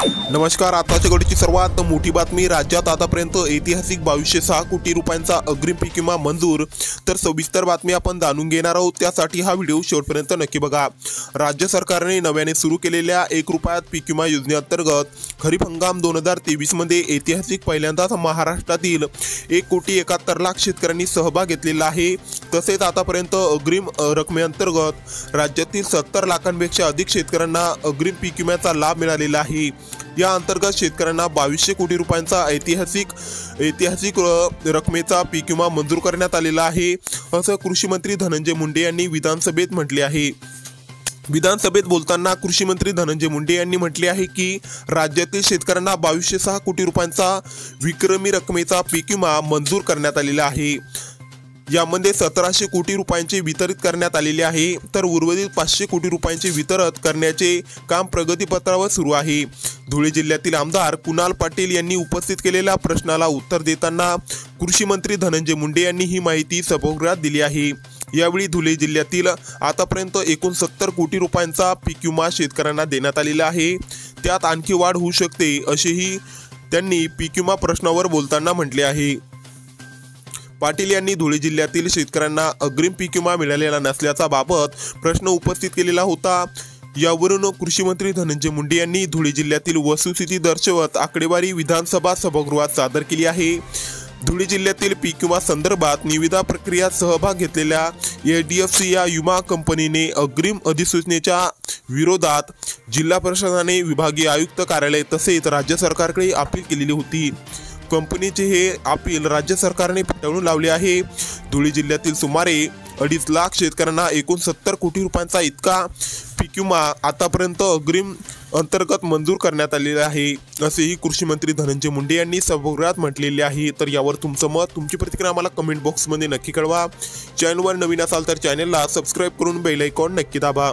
नमस्कार। आताच्या घडीची सर्वात मोठी बातमी। राज्यात आतापर्यंत ऐतिहासिक 2206 कोटी रुपयांचा अग्रिम पीक विमा मंजूर। तर सविस्तर बातमी आपण जाणून घेणार आहोत, त्यासाठी हा व्हिडिओ शेवटपर्यंत नक्की बघा। राज्य सरकारने नव्याने सुरू केलेल्या 1 रुपयात पीक विमा योजनेअंतर्गत खरीप हंगाम 2023 मध्ये ऐतिहासिक पहिल्यांदाच महाराष्ट्रातील 1,71,00,000 शेतकऱ्यांनी सहभाग घेतलेला आहे। तसेच आतापर्यंत अग्रिम रकमेअंतर्गत राज्यातील 70 लाखांपेक्षा अधिक शेतकऱ्यांना अग्रिम पीक विम्याचा लाभ मिळालेला आहे। या अंतर्गत शेतकऱ्यांना 2200 कोटी रुपयांचा ऐतिहासिक रकमेचा पीक विमा मंजूर करण्यात आलेला आहे, असं कृषी मंत्री धनंजय मुंडे यांनी विधानसभेत म्हटले आहे। विधानसभेत बोलताना कृषी मंत्री धनंजय मुंडे यांनी म्हटले आहे की राज्यातील शेतकऱ्यांना 2206 कोटी रुपयांचा विक्रमी रकमेचा पीक विमा मंजूर करण्यात आलेला आहे। यामध्ये 1700 कोटी रुपयांचे वितरित करण्यात आलेले आहे, तर उर्वरित 500 कोटी रुपयांचे वितरण करण्याचे काम प्रगतीपथावर सुरू आहे। धुळे जिल्ह्यातील आमदार कुणाल पाटील यांनी उपस्थित केलेल्या प्रश्नाला उत्तर देताना कृषी मंत्री धनंजय मुंडे यांनी ही माहिती सभागृहात दिली आहे। यावेळी धुळे जिल्ह्यातील आतापर्यंत एकूण 70 कोटी रुपयांचा पीक विमा शेतकऱ्यांना देण्यात आलेला आहे, त्यात आणखी वाढ होऊ शकते असेही त्यांनी पीक विमा प्रश्नावर बोलताना म्हटले आहे। पाटील यांनी धुळे जिल्ह्यातील शेतकऱ्यांना अग्रिम पीक विमा मिळालेला नसल्याचा बाबत प्रश्न उपस्थित केलेला होता। यावरून कृषी मंत्री धनंजय मुंडे यांनी धुळे जिल्ह्यातील वस्तुस्थिती दर्शवत आकडेवारी विधानसभा सभागृहात सादर केली आहे। धुळे जिल्ह्यातील पीक विमा संदर्भात निविदा प्रक्रियेत सहभाग घेतलेल्या एडीएफसी या विमा कंपनीने अग्रिम अधिसूचनेच्या विरोधात जिल्हा प्रशासनाने विभागीय आयुक्त कार्यालय तसेच राज्य सरकारकडे अपील केलेली होती। कंपनीचे हे अपील राज्य सरकारने फेटाळून लावले आहे। धुळे जिल्ह्यातील सुमारे 2.5 लाख शेतकऱ्यांना एकूण 70 कोटी रुपयांचा इतका पीक विमा आतापर्यंत अग्रिम अंतर्गत मंजूर करण्यात आलेला आहे, असेही कृषी मंत्री धनंजय मुंडे यांनी सभागृहात म्हटलेले आहे। तर यावर तुमचं मत, तुमची प्रतिक्रिया आम्हाला कमेंट बॉक्समध्ये नक्की कळवा। चॅनलवर नवीन असाल तर चॅनलला सबस्क्राईब करून बेल आयकॉन नक्की दाबा।